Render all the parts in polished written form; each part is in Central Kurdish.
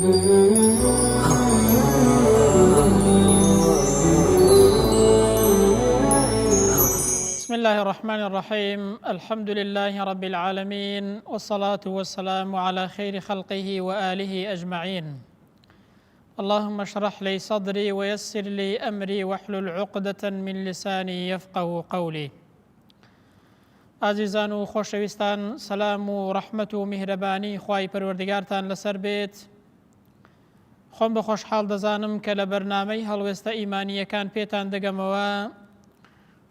بسم الله الرحمن الرحيم. الحمد لله رب العالمين، والصلاة والسلام على خير خلقه وآله أجمعين. اللهم اشرح لي صدري ويسر لي أمري واحلل عقدة من لساني يفقه قولي. عزیزان و خۆشەویستان، سەلام و ڕەحمەت و میهرەبانی خوای پەروەردگارتان لەسەر بێت. خۆم بە خۆشحاڵ دەزانم کە لە بەرنامەی هەڵوێستە ئیمانیەکان پێتان دەگەمەوە.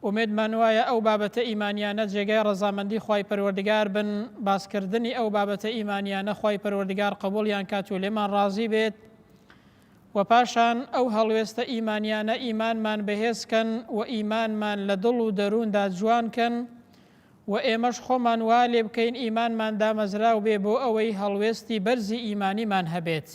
ئومێدمان وایە ئەو بابەتە ئیمانیانە جێگای ڕەزامەندی خوای پەروەردگار بن، باسکردنی ئەو بابەتە ئیمانیانە خوای پەروەردگار قبوڵیان کات و لێمان ڕازی بێت، و پاشان ئەو هەڵوێستە ئیمانیانە ئیمانمان بەهێزکەن و ئیمانمان لە دڵ و دەرووندا جوانکەن، و ئێمەش خۆمان وا لێ بکەین ئیمانمان دامەزراو بێ بۆ ئەوەی هەڵوێستی بەرزی ئیمانیمان هەبێت.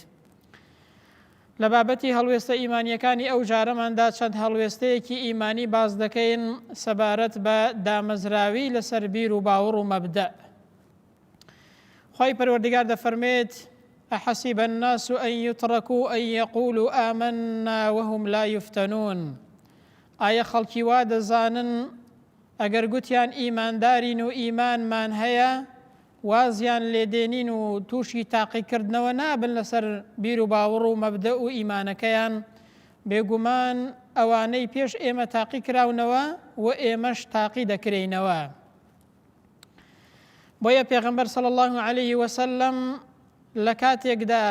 لە بابەتی هەڵوێستە ئیمانیەکانی ئەو جارەماندا چەند هەڵوێستەیەکی ئیمانی باز دەکەین سەبارەت بە دامەزراوی لەسەر بیر و باوەڕ و مەبدە. خوای پەروەردگار دەفەرمێت: أحسب الناس أن يتركوا أن يقولوا آمنا وهم لا يفتنون. ئایا خەڵکی وا دەزانن ئەگەر گوتیان ئیماندارین و ئیمانمان هەیە، وازیان لێدێنین و تووشی تاقیکردنەوە نابن لەسەر بیر و باوەڕ و مەبدە و ئیمانەکەیان، بێگومان ئەوانەی پێش ئێمە تاقی کراونەوە و ئێمەش تاقی دەکرێنەوە. بۆیە پێغەمبەر صلی الله عليه وسلم لە کاتێکدا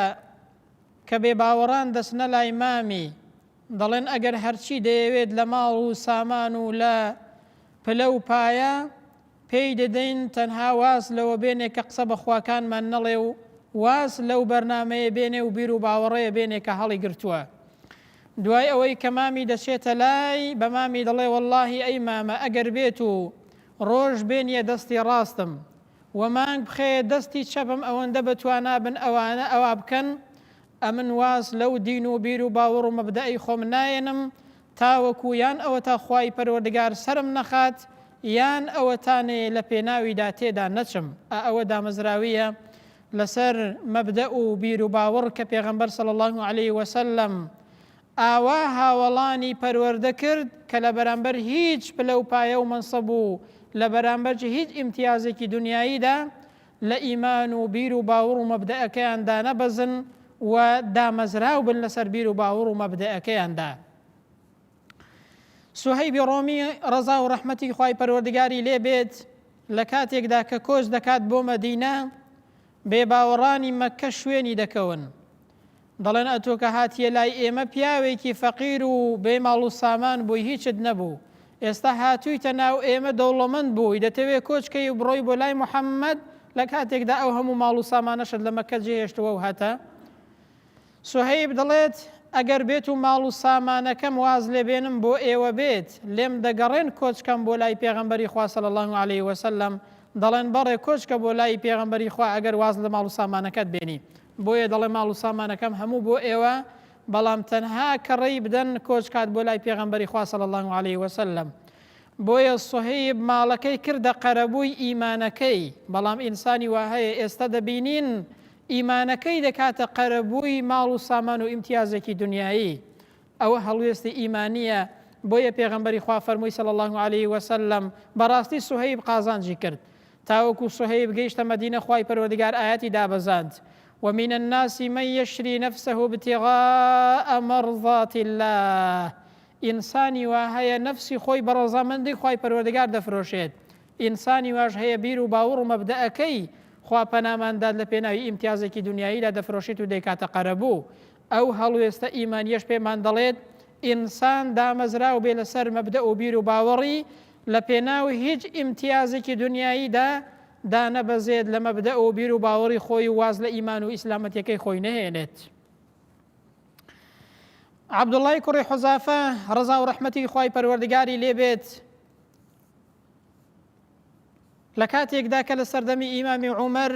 کە بێباوەڕان دەچنە لای مامی، دەڵێن ئەگەر هەرچی دەیەوێت لە ماڵ و سامان و لە پلە و پایە پێی دەدەین، تەنها واز لەوە بێنێ کە قسە بە خواکانمان نەڵێ و واز لەو بەرنامەیە بێنێ و بیر و باوەڕەیە بێنێ کە هەڵی گرتووە. دوای ئەوەی کە مامی دەچێتە لای، بە مامی دەڵێ: وەڵڵاهی ئەی مامە، ئەگەر بێت و ڕۆژ بێنیە دەستی ڕاستم و مانگ بخێ دەستی چەپم ئەوەندە بەتوانابن ئەوانە ئەوا بکەن، ئەمن واز لەو دین و بیر و باوەڕ و مەبدەئی خۆم نایەنم تاوەکو یان ئەوە تا خوای پەروەردگار سرم نەخات، یان ئەوەتانێ لە پێناویدا تێدا نەچم. ئەوە دامەزراویە لەسەر مەبدە و بیر و باوەڕ کە پێغەمبەر صلی الله عليه وسلم ئاوا هاوڵانی پەروەردە کرد کە لە بەرامبەر هیچ پلە و پایە و منسەب و لە بەرامبەر هیچ ئیمتیازێکی دنیاییدا لە ئیمان و بیر و باوەڕ و مەبدەەکەیاندا نەبەزن و دامەزراو بن لەسەر بیر و باوەڕ و مەبدەەکەیاندا. سوهەیبی ڕۆمی ڕەزا و ڕەحمەتی خوای پەروەردگاری لێ بێت لە کاتێکدا کە کۆچ دەکات بۆ مەدینە، بێباوەڕانی مەککە شوێنی دەکەون، دەڵێن: ئەتۆ کە هاتیە لای ئێمە پیاوێکی فەقیر و بێ ماڵ و سامان بووی، هیچت نەبوو، ئێستا هاتوویتە ناو ئێمە دەوڵەمەند بووی، دەتەوێت کۆچکەی و بڕۆی بۆ لای محەممەد لە کاتێکدا ئەو هەموو ماڵ و سامانەشت لە مەککە جێهێشتەوە و هاتە. سوهەیب دەڵێت: ئەگەر بێت و ماڵ و سامانەکەم واز لێبێنم بۆ ئێوە بێت، لێم دەگەڕێن کۆچکەم بۆ لای پێغەمبەری خوا صلی الله عليه وسلم. دەڵێن: بەڕێ کۆچکە بۆ لای پێغەمبەری خوا ئەگەر واز لە ماڵ و سامانەکەت بێنی. بۆیە دەڵێ ماڵ و سامانەکەم هەموو بۆ ئێوە، بەڵام تەنها کەڕەی بدەن کۆچکات بۆ لای پێغەمبەری خوا صلی الله عليه وسلم. بۆیە سوهەیب ماڵەکەی کردە قەرەبووی ئیمانەکەی، بەڵام ئینسانی وا هەیە ئێستا دەبینین ئیمانەکەی دەکاتە قەرەبووی ماڵ و سامان و ئیمتیازێکی دنیایی. ئەوە هەڵوێستی ئیمانیە. بۆیە پێغەمبەری خوا فەرمووی صلی الله عليه وسلم بەڕاستی سوهەیب قازانجی کرد، تاوەکو سوهەیب گەیشتە مەدینە خوای پەروەردگار ئاەتی دابەزاند: ومن الناس من يشري نفسه ابتغاء مرضات الله. ئینسانی وا هەیە نەفسی خۆی بە ڕەزامەندی خوای پەروەردگار دەفرۆشێت. ئینسانی واش هەیە بیر و باوەڕ و مەبدەەکەی خوا پەنامانداد لە پێناوی ئیمتیازێکی دنیاییدا دەفرۆشێت و دەیکاتە قەرەبوو. ئەو هەڵوێستە ئیمانیەش پێمان دەڵێت ئینسان دامەزراو بێ لەسەر مەبدە و بیر و باوەڕی، لە پێناوی هیچ ئیمتیازێکی دنیاییدا دانەبەزێت لە مەبدە و بیر و باوەڕی خۆی و واز لە ئیمان و ئیسلامەتیەکەی خۆی نەهێنێت. عەبدوڵڵای کوڕی حوزافە ڕەزا و ڕەحمەتی خوای پەروەردگاری لێ بێت لە کاتێکدا کە لە سەردەمی ئیمامی عومەر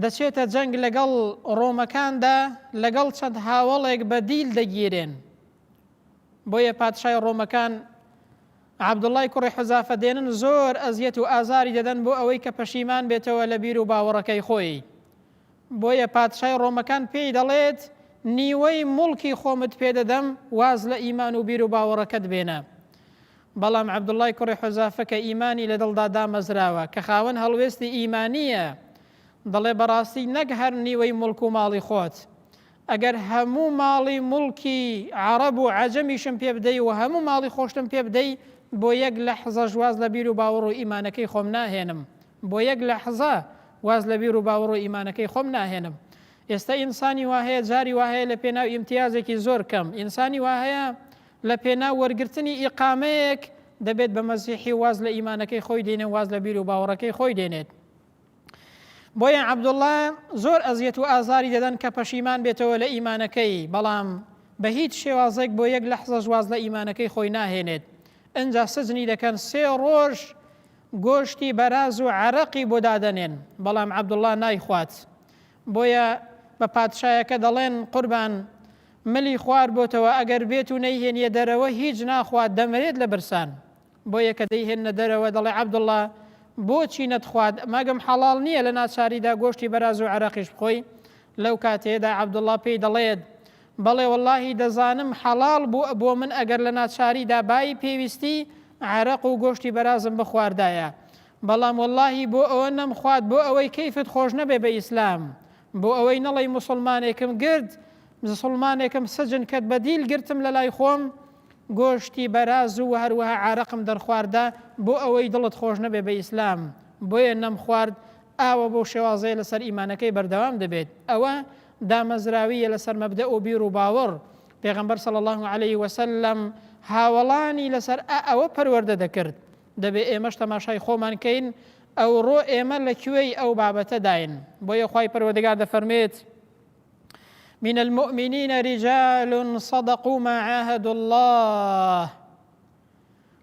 دەچێتە جەنگ لەگەڵ ڕۆمەکاندا، لەگەڵ چەند هاوڵێک بەدیل دەگیرێن. بۆیە پادشای ڕۆمەکان عەبدوڵڵای کوڕی حوزافە دێنن زۆر ئەزیەت و ئازاری دەدەن بۆ ئەوەی کە پەشیمان بێتەوە لە بیر و باوەڕەکەی خۆی. بۆیە پادشای ڕۆمەکان پێی دەڵێت نیوەی مڵکی خۆمت پێدەدەم واز لە ئیمان و بیر و باوەڕەکەت بێنە. بەڵام عەبدوڵڵای کوڕی حوزافە کە ئیمانی لە دڵدا دامەزراوە کە خاوەن هەڵوێستی ئیمانیە دەڵێ بەڕاستی نەک هەر نیوەی مڵک و ماڵی خۆت، ئەگەر هەموو ماڵی مڵکی عەرەب و عەجەمیشم پێ بدەی و هەموو ماڵی خۆشتم پێ بدەی بۆ یەک لەحزە واز لە بیر و باوەڕ و ئیمانەکەی خۆم ناهێنم، بۆ یەک لەحزە واز لە بیر و باوەڕ و ئیمانەکەی خۆم ناهێنم. ئێستا ئینسانی وهەیە جاری وهەیە لە پێناو ئیمتیازێکی زۆر کەم، ئینسانی وهەیە لە پێناو وەرگرتنی ئیقامەیەک دەبێت بە مەسیحی واز لە ئیمانەکەی خۆی دێنێت، واز لە بیر و باوەڕەکەی خۆی دێنێت. بۆیە عەبدوڵڵا زۆر ئەزیەت و ئازاری دەدەن کە پەشیمان بێتەوە لە ئیمانەکەی، بەڵام بە هیچ شێوازێک بۆ یەک لەحزە واز لە ئیمانەکەی خۆی ناهێنێت. ئەنجا سزنی دەکەن 3 ڕۆژ گۆشتی بەراز و عەرەقی بۆ دادەنێن، بەڵام عەبدوڵڵا نایخوات. بۆیە بە پادشایەکە دەڵێن قوربان ملی خوار بۆتەوە ئەگەر بێت و نەیهێنیە دەرەوە هیچ ناخوات دەمرێت لە برسان. بۆیە کە دەیهێنە دەرەوە دەڵێ عەبدوڵڵا بۆچی نەتخوات؟ ماگەم حەڵاڵ نییە لە ناچاریدا گۆشتی بەراز و عەرەقیش بخۆی. لەو کاتێدا عەبدوڵڵا پێی دەڵێت بەڵێ وەڵڵاهی دەزانم حەڵاڵ بۆ من ئەگەر لە ناچاریدا بای پێویستی عەرەق و گۆشتی بەرازم بخواردایە، بەڵام وەڵڵاهی بۆ ئەوە نەمخوات بۆ ئەوەی کەیفت خۆش نەبێ بە ئیسلام، بۆ ئەوەی نەڵی موسڵمانێکم گرت مسلمانێکم سجن کرد بەدیل گرتم لە لای خۆم گۆشتی بەراز و هەروەها عەرەقم دەرخواردا بۆ ئەوەی دڵت خۆش نەبێ بە ئیسلام، بۆیە نەمخوارد. ئاوە بۆ شێوازەیە لەسەر ئیمانەکەی بەردەوام دەبێت. ئەوە دامەزراویە لەسەر مەبدە و بیر و باوەڕ. پێغەمبەر صلی الله علیه وسلم هاوڵانی لەسەر ئەوە پەروەردە دەکرد. دەبێ ئێمەش تەماشای خۆمان کەین ئەوڕۆ ئێمە لەکوێی ئەو بابەتە داین. بۆیە خوای پەروەردگار دەفەرمێت من المؤمنين رجال صدقوا ما عاهدوا الله.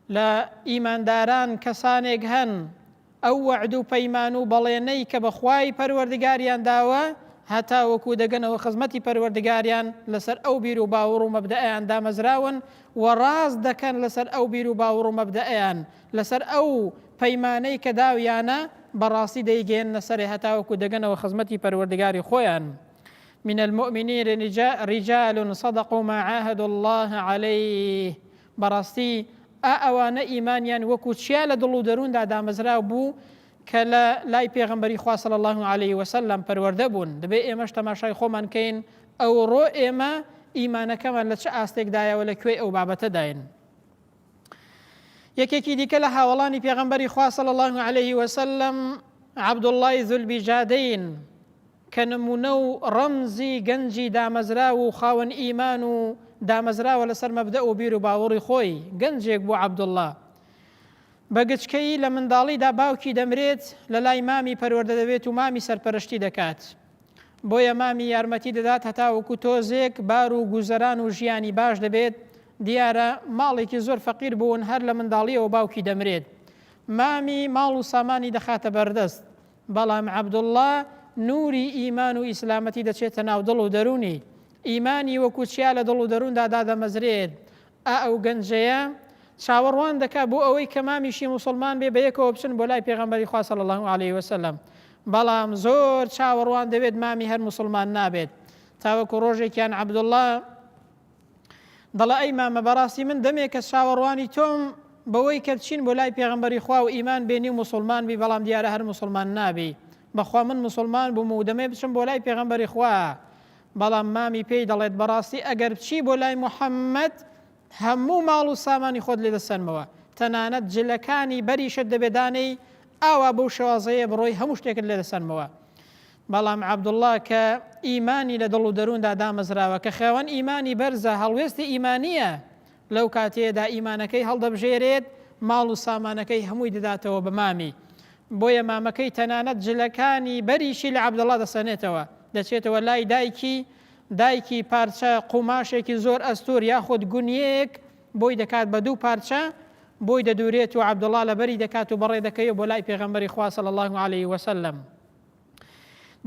لا إيمان داران كسانێک هەن ئەو وعد و پەیمان و بەڵێنەی کە بەخوای پەروەردگاریان داوە هەتا وەکو دەگەنەوە خزمەتی پەروەردگاریان لەسەر ئەو بیر و باوەڕ و مەبدەئیان دامەزراون و ڕاست دەکەن لەسەر ئەو بیر و باوەڕ و مەبدەئیان لەسەر ئەو پەیمانەی کە داویانە بەڕاستی دەیگەێنە سەرێ هەتا وەکو دەگەنەوە خزمەتی پەروەردگاری خۆیان. من المؤمنين رجال صدقوا ما عاهدوا الله عليه. بەڕاستی ئەوانە ئیمانیان وەکو چیا لە دڵ و دەرووندا دامەزراو بوو کە لە لای پێغەمبەری خوا صلی الله علیه وسلم پەروەردە بوون. دەبێت ئێمەش تەماشای خۆمان کەین ئەوڕۆ ئێمە ئیمانەکەمان لە چه ئاستێکدایەوە لەکوێ ئەو بابەتەداین. یەکێکی دیکە لە هاوڵانی پێغەمبەری خوا صلی الله علیه وسلم عەبدوڵڵای ذولبیجادەین کە نمونە و ڕەمزی گەنجی دامەزرا و خاوەن ئیمان و دامەزراوە لەسەر مەبدە و بیر و باوەڕی خۆی گەنجێک بوو عەبدوڵڵا. بە گچکەی لە منداڵیدا باوکی دەمرێت لە لای مامی پەروەردە دەبێت و مامی سەرپەرشتی دەکات. بۆیە مامی یارمەتی دەدات هەتا وەکو تۆزێک بار و گوزەران و ژیانی باش دەبێت. دیارە ماڵێکی زۆر فەقیر بوون هەر لە منداڵیەوە باوکی دەمرێت. مامی ماڵ و سامانی دەخاتە بەردەست، بەڵام عەبدوڵڵا نوری ئیمان و ئیسلامەتی دەچێتە ناو دڵ و دەرونی. ئیمانی وەکو چیا لە دڵ و دەرووندا دادەمەزرێت. ئەو گەنجەیە چاوەڕوان دەکات بۆ ئەوەی کە مامیشی موسڵمان بێ بە یەکەوە بچن بۆ لای پێغەمبەری خوا صلی الله علیه وسلم، بەڵام زۆر چاوەڕوان دەوێت مامی هەر موسڵمان نابێت. تاوەکو ڕۆژێکیان عەبدوڵڵا دەڵێ ئەی مامە بەڕاستی من دەمێکە چاوەڕوانی تۆم بەوەی کە بچین بۆ لای پێغەمبەری خوا و ئیمان بێنی و موسڵمان بی، بەڵام دیارە هەر موسڵمان نابی. بەخوا من موسڵمان بووم و دەمێ بچم بۆ لای پێغەمبەری خوا. بەڵام مامی پێی دەڵێت بەڕاستی ئەگەر بچی بۆ لای موحەممەد هەموو ماڵ و سامانی خۆت لێ دەسەنمەوە، تەنانەت جلەکانی بەریشت دەبێدانەی ئاوا بەو شێوازەیە بڕۆی هەموو شتێکت لێ دەسەنمەوە. بەڵام عەبدوڵڵا کە ئیمانی لە دڵ و دەرووندا دامەزراوە کە خێوەن ئیمانی بەرزە هەڵوێستی ئیمانیە، لەو کاتێدا ئیمانەکەی هەڵدەبژێرێت ماڵ و سامانەکەی هەمووی دەداتەوە بە مامی. بۆیە مامەکەی تەنانەت جلەکانی بەریشی لە عەبدوڵڵا دەسەنێتەوە، دەچێتەوە لای دایکی پارچە قوماشێکی زۆر ئەستور یاخود گونیەیەک بۆی دەکات بە دوو پارچە بۆی دەدورێت و عەبدوڵڵا لەبەری دەکات و بەڕێ دەکەوێت بۆ لای پێغەمبەری خوا صلی الله علیه وسلم.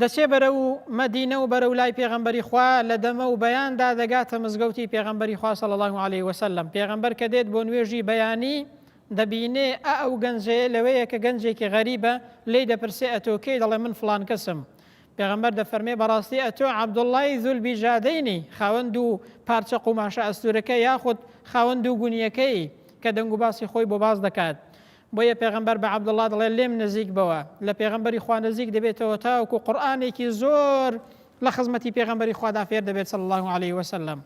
دەچێ بەرەو مەدینە و بەرەو لای پێغەمبەری خوا لە دەمە و بەیاندا دەگاتە مزگەوتی پێغەمبەری خوا صلی الله علیه وسلم. پێغەمبەر کە دێت بۆ نوێژی بەیانی دەبینێ ئەو گەنجەیە لەوەیە کە گەنجێکی غەریبە لێی دەپرسێ ئەتۆ کەی؟ دەڵێ من فڵان کەسم. پێغەمبەر دەفەرمێ بەڕاستی ئەتۆ عەبدوڵڵای زولبیجادەینی خاوەند و پارچە قوماشە ئەستوورەکە یاخود خاوەند و گونیەکەی کە دەنگ و باسی خۆی بۆ باز دەکات. بۆیە پێغەمبەر بە عەبدوڵڵا دەڵێ لێم نزیک بەوە، لە پێغەمبەری خوا نزیک دەبێتەوە تاوەکو قورئانێکی زۆر لە خزمەتی پێغەمبەری خوادا فێر دەبێت صلی الله عليه وسلم.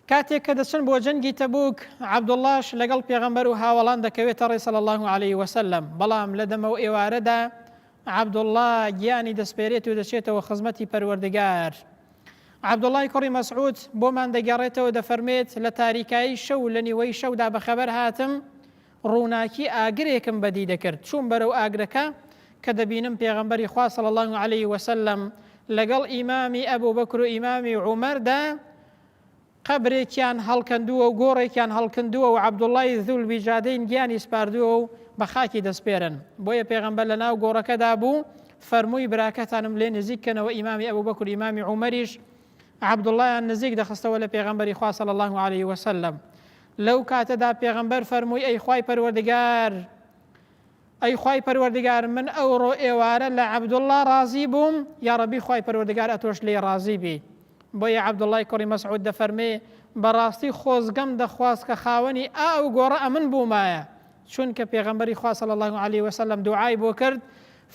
کاتێک کە دەچن بۆ جەنگی تەبوک عەبدوڵڵاش لەگەڵ پێغەمبەر و هاوڵان دەکەوێتە ڕێی صلی الله عليه وسلم، بەڵام لە دەمە و ئێوارەدا عەبدوڵڵا گیانی دەسپێرێت و دەچێتەوە خزمەتی پەروەردگار. عەبدوڵڵای کوڕی مەسعود بۆمان دەگەڕێتەوە دەفەرمێت لە تاریکایی شەو لە نیوەی شەودا بەخەبەر هاتم ڕووناکی ئاگرێکم بەدی دەکرد، چوون بەرەو ئاگرەکە کە دەبینم پێغەمبەری خوا صلی الله عليه وسلم لەگەڵ ئیمامی ئەبوو بەکر و ئیمامی عومەردا قەبرێکیان هەڵکەندووە و گۆڕێکیان هەڵکەندووە و عەبدوڵڵای زولبیجادەین گیانی سپاردووە و بە خاکی دەسپێرن. بۆیە پێغەمبەر لە ناو گۆڕەکەدا بوو فەرمووی براکەتانم لێ نزیککەنەوە ئیمامی ئەبوو بەکر و ئیمامی عومەریش عەبدوڵڵایان نزیک دەخستەوە لە پێغەمبەری خوا صلی الله عليه وسلم. لەو کاتەدا پێغەمبەر فەرمووی ئەی خوای پەروەردگار، ئەی خوای پەروەردگار، من ئەوڕۆ ئێوارە لە عەبدوڵڵا ڕازی بووم، یا ڕەبی خوای پەروەردگار ئەتۆش لێ ڕازی بی. بۆیە عەبدوڵڵای کوڕی مەسعود دەفەرمێ بەڕاستی خۆزگەم دەخواست کە خاوەنی ئەو گۆڕە ئەمن بوومایە، چونکە پێغەمبەری خوا صلی الله عليه وسلم دوعای بۆ کرد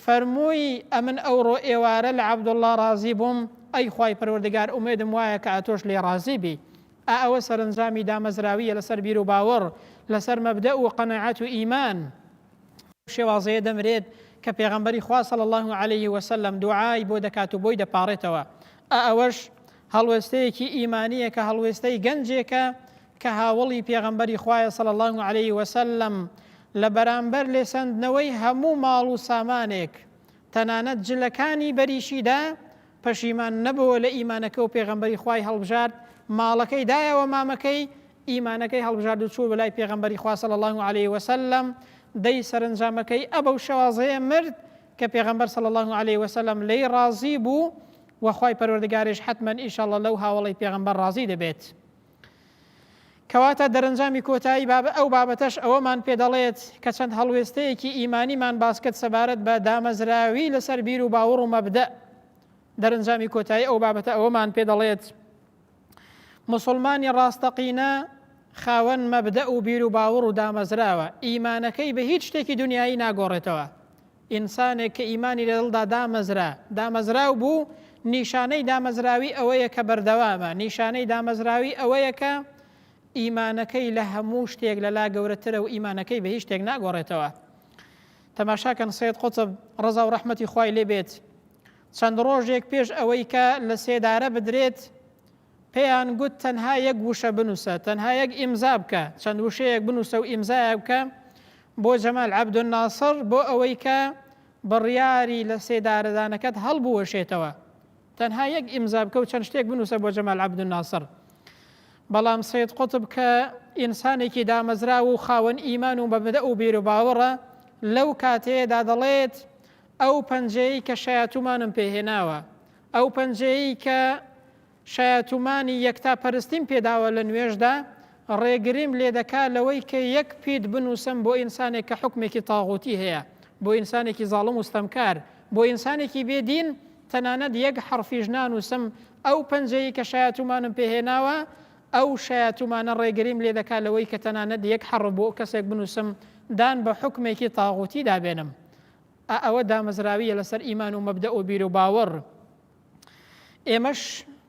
فەرمووی ئەمن ئەوڕۆ ئێوارە لە عەبدوڵڵا ڕازی بووم، ئەی خوای پەروەردگار ئومێدم وایە کە ئەتۆش لێ ڕازی بی. ئەوە سەرنجامی دامەزراویە لەسەر بیر و باوەڕ، لەسەر مەبدە و قەناعەت و ئیمان. شێوازەیە دەمرێت کە پێغەمبەری خوا صلی الله عليه وسلم دوعای بۆ دەکات و بۆی دەپاڕێتەوە. ئەوەش هەڵوێستەیەکی ئیمانیە کە هەڵوێستەی گەنجێکە کە هاوڵی پێغەمبەری خوایە صلی الله عليه وسلم لە بەرامبەر لێسەندنەوەی هەموو ماڵ و سامانێک تەنانەت جلەکانی بەریشیدا پەشیمان نەبووە لە ئیمانەکە و پێغەمبەری خوای هەڵبژارد، ماڵەکەی دایەوە مامەکەی ئیمانەکەی هەڵبژارد و چوو بەلای پێغەمبەری خوا صلی الله عليه وسلم. دەی سەرنجامەکەی ئەبەو شەوازەیە مرد کە پێغەمبەر صلی الله عليه وسلم لێی ڕازی بوو و خوای پەروەردگاریش حتمەن ئینشاءڵڵا لەو هاوڵی پێغەمبەر ڕازی دەبێت. کەواتە دەرەنجامی کۆتایی ئەو بابەتەش ئەوەمان پێ دەڵێت کە چەند هەڵوێستەیەکی ئیمانیمان باسکرد سەبارەت بە دامەزراوی لەسەر بیر و باوەڕ و مەبدە. دەرەنجامی کۆتایی ئەو بابەتە ئەوەمان پێ دەڵێت مسلمانی ڕاستەقینە خاوەن مەبدە و بیر و باوەڕ و دامەزراوە، ئیمانەکەی بە هیچ شتێکی دنیایی ناگۆڕێتەوە. ئینسانێک کە ئیمانی لە دڵدا دامەزراو بوو، نیشانەی دامەزراوی ئەوەیە کە بەردەوامە، نیشانەی دامەزراوی ئەوەیە کە ئیمانەکەی لە هەموو شتێک لەلا گەورەترە و ئیمانەکەی بە هیچ شتێک ناگۆڕێتەوە. تەماشاکەن سەید قوتب ڕەزا و ڕەحمەتی خوای لێبێت چەند ڕۆژێک پێش ئەوەی کە لە سێدارە بدرێت پێیان گوت تەنها یەک وشە بنووسە، تەنها یەک ئیمزا بکە، چەند وشەیەک بنووسە و ئیمزایە بکە بۆ جەمال عەبدولناسر بۆ ئەوەی کە بڕیاری لە سێدارەدانەکەت هەڵبوەشێتەوە، تەنها یەک ئیمزا بکە و چەند شتێک بنووسە بۆ جەمال عەبدولناسر. بەڵام سەید قوتب کە ئینسانێکی دامەزرا و خاوەن ئیمان و مەبدە و بیر و باوەڕە، لەو کاتەیەدا دەڵێت ئەو پەنجەیەی کە شایەتومانم پێهێناوە، ئەو پەنجەیەی کە شایەتومانی یەکتا پەرستیم پێداوە لە نوێژدا، ڕێگریم لێ دەکا لەوەی کە یەک پیت بنووسم بۆ ئینسانێک کە حکمێکی تاغوتی هەیە، بۆ ئینسانێکی زاڵم و ستەمکار، بۆ ئینسانێکی بێدین تەنانەت یەک حرفیش نانووسم. ئەو پەنجەیەی کە شایەتومانم پێهێناوە، ئەو شایەتومانە ڕێگریم لێ دەکا لەوەی کە تەنانەت یەک حرف بۆ کەسێک بنووسم دان بە حکمێکی تاغوتی دابێنم. ئەوە دامەزراویە لەسەر ئیمان و مەبدە و بیر و باوەڕ. ئێمەش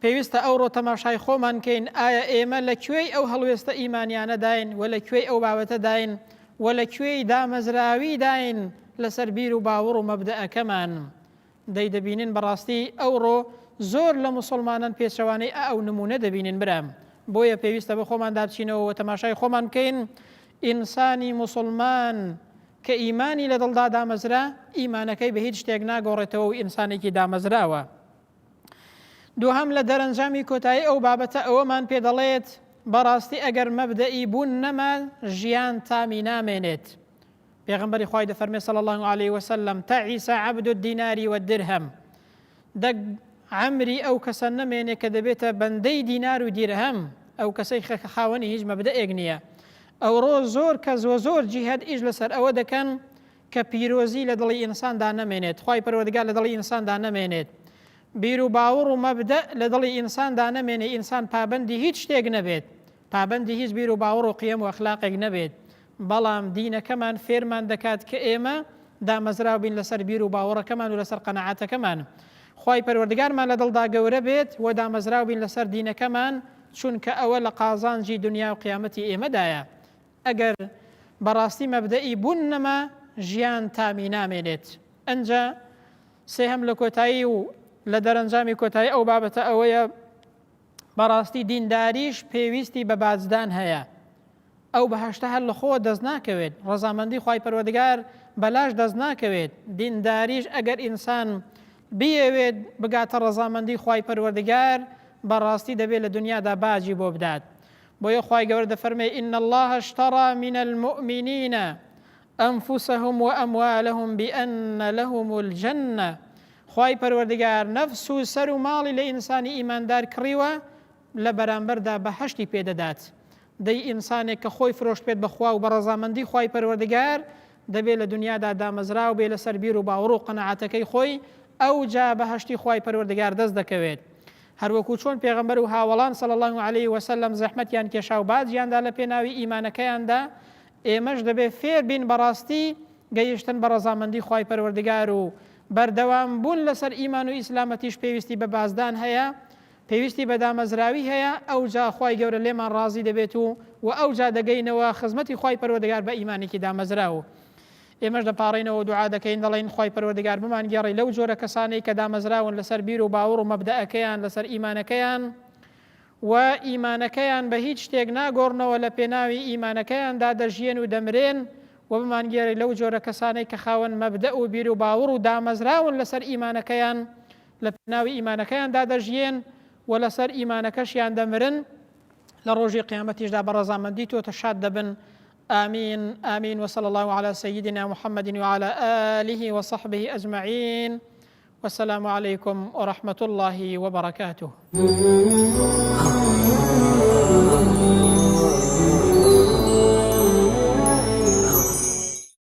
پێویستە ئەوڕۆ تەماشای خۆمان کەین، ئایا ئێمە لە کوێی ئەو هەڵوێستە ئیمانیانە داین و لە کوێی ئەو بابەتە داین و لە کوێی دامەزراوی داین لەسەر بیر و باوەڕ و مەبدەئەکەمان. دەیدەبینین بەڕاستی ئەوڕۆ زۆر لە مسلمانان پێچەوانەی ئەو نمونە دەبینین برام. بۆیە پێویستە بە خۆمان دابچینەوە و تەماشای خۆمان بکەین ئینسانی مسلمان کە ئیمانی لە دڵدا دامەزرا، ئیمانەکەی بە هیچ شتێک ناگۆڕێتەوە و ئینسانێکی دامەزراوە. دووهەم لە دەرەنجامی کۆتایی ئەو بابەتە ئەوەمان پێ دەڵێت بەڕاستی ئەگەر مەبدەئی بوون نەما ژیان تامی نامێنێت. پێغەمبەری خوای دەفەرمێ صلی الله عليه وسلم تعیس عەبد الدینار والدرهم، دەک عەمری ئەو کەسە نەمێنێ کە دەبێتە بەندەی دینار و دیرهەم، ئەو کەسەی خاوەنی هیچ مەبدەئێک نییە. ئەوڕۆ زۆر کەس و زۆر جیهاد ئیش لەسەر ئەوە دەکەن کە پیرۆزی لە دڵی ئینساندا نەمێنێت، خوای پەروەردگار لە دڵی ئینساندا نەمێنێت، بیر و باوەڕ و مەبدە لە دڵی ئینساندا نەمێنێت، ئینسان پابەندی هیچ شتێک نەبێت، پابەندی هیچ بیر و باوەڕ و قیەم و ئەخلاقێک نەبێت، بەڵام دینەکەمان فێرمان دەکات کە ئێمە دامەزراو بین لەسەر بیر و باوەڕەکەمان و لەسەر قەنەعاتەکەمان، خوای پەروەردگارمان لە دڵدا گەورە بێت و دامەزراو بین لەسەر دینەکەمان، چونکە ئەوە لە قازانجی دنیا و قیامەتی ئێمەدایە. ئەگەر بەڕاستی مەبدەئی بوون نەما ژیان تامی نامێنێت. ئەنجا سێهەم لە کۆتایی و لە دەرەنجامی کۆتایی ئەو بابەتە ئەوەیە بەڕاستی دینداریش پێویستی بە بازدان هەیە، ئەو بەهەشتە هەر لە خۆ دەست ناکەوێت، ڕەزامەندی خوای پەروەردگار بەلاش دەست ناکەوێت. دینداریش ئەگەر ئینسان بیەوێت بگاتە ڕەزامەندی خوای پەروەردگار بەڕاستی دەبێت لە دنیادا باجی بۆ بدات. بۆیە خوای گەورە دەفەرمێ ئین الله اشترى من المؤمنین أنفسهم وأموالهم بأن لهم الجنة. خوای پەروەردگار نەفس و سەر و ماڵی لە ئینسانی ئیماندار کڕیوە لە بەرامبەردا بەهەشتی پێدەدات. دەی ئینسانێک کە خۆی فرۆشت پێت بەخوا و بە ڕەزامەندی خوای پەروەردگار دەبێت لە دنیادا دامەزراو بێ لەسەر بیر و باوەڕ و قەنەعاتەکەی خۆی، ئەو جا بەهەشتی خوای پەروەردگار دەست دەکەوێت. هەروەکو چۆن پێغەمبەر و هاوڵان صلی الله علیه وسلم زەحمەتیان کێشا و بازیاندا لە پێناوی ئیمانەکەیاندا، ئێمەش دەبێت فێر بین بەڕاستی گەیشتن بە ڕەزامەندی خوای پەروەردگار و بەردەوام بوون لەسەر ئیمان و ئیسلامەتیش پێویستی بە بازدان هەیە، پێویستی بە دامەزراوی هەیە، ئەو جا خوای گەورە لێمان ڕازی دەبێت و ئەو جا دەگەینەوە خزمەتی خوای پەروەردگار بە ئیمانێکی دامەزراوە. ئێمەش دەپاڕینەوە دوعا دەکەین دەڵێن خوای پەروەردگار بمان گێڕی لەو جۆرە کەسانەی کە دامەزراون لەسەر بیر و باوەڕ و مەبدەئەکەیان لەسەر ئیمانەکەیان و ئیمانەکەیان بە هیچ شتێک ناگۆڕنەوە لە پێناوی ئیمانەکەیاندا دەژیێن و دەمرێن، و بمان گێڕی لەو جۆرە کەسانەی کە خاوەن مەبدە و بیر و باوەڕ و دامەزراون لەسەر ئیمانەکەیان لە پێناوی ئیمانەکەیاندا دەژیێن و لەسەر ئیمانەکەشیان دەمرن، لە ڕۆژی قیامەتیشدا بە ڕەزامەندی تۆ تەشاد دەبن. آمين آمين وصلى الله على سيدنا محمد وعلى آله وصحبه أجمعين، والسلام عليكم ورحمة الله وبركاته.